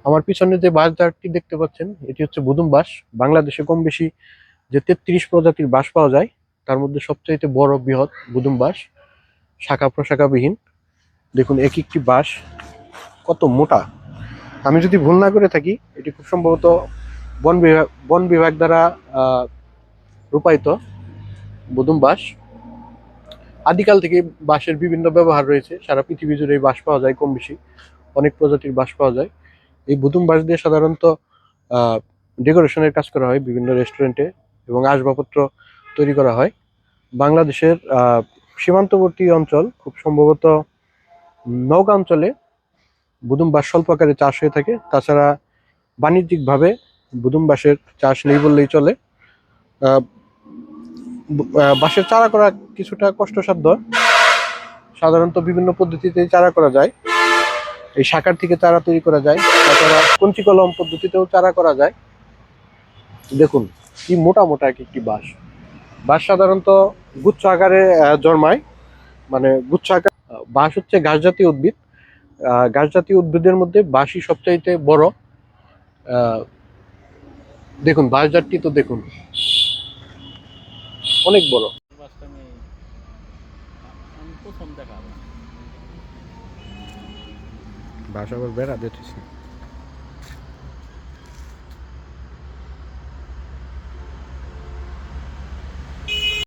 আমার পিছনে যে বাঁশ ঝাড়টি দেখতে পাচ্ছেন এটি হচ্ছে বুদুম বাঁশ। বাংলাদেশে কম বেশি যে 33 প্রজাতির বাঁশ পাওয়া যায় তার মধ্যে সবচাইতে বড় বৃহৎ বুদুম বাঁশ, শাখা প্রশাখাবিহীন। দেখুন এক একটি বাঁশ কত মোটা। আমি যদি ভুল না করে থাকি এটি খুব সম্ভবত বন বিভাগ দ্বারা রূপায়িত বুদুম বাঁশ। আদিকাল থেকে বাঁশের বিভিন্ন ব্যবহার রয়েছে, সারা পৃথিবী জুড়ে বাঁশ পাওয়া যায়, কম বেশি অনেক প্রজাতির বাঁশ পাওয়া যায়। এই বুদুম বাঁশ দিয়ে সাধারণত ডেকোরেশনের কাজ করা হয় বিভিন্ন রেস্টুরেন্টে, এবং আসবাবপত্র তৈরি করা হয়। বাংলাদেশের সীমান্তবর্তী অঞ্চল, খুব সম্ভবত নওগাঁ অঞ্চলে বুদুম বাঁশ স্বল্প আকারে চাষ হয়ে থাকে। তাছাড়া বাণিজ্যিকভাবে বুদুম বাঁশের চাষ নেই বললেই চলে। বাঁশের চারা করা কিছুটা কষ্টসাধ্য। সাধারণত বিভিন্ন পদ্ধতিতে চারা করা যায়। এই শাখার থেকে চারা তৈরি করা যায়, তাছাড়া কঞ্চি কলম পদ্ধতিতেও চারা করা যায়। দেখুন কি মোটা মোটা এক একটি বাঁশ। বাঁশ সাধারণত গুচ্ছ আকারে জন্মায়, মানে গুচ্ছ আকার। বাঁশ হচ্ছে ঘাস জাতীয় উদ্ভিদ। ঘাস জাতীয় উদ্ভিদের মধ্যে বাঁশই সবচাইতে বড়। দেখুন বাঁশ জাতটি তো দেখুন অনেক বড়। বাসটা আমি প্রথম দেখা। বাঁশ আবার বেড়া দিতেছে।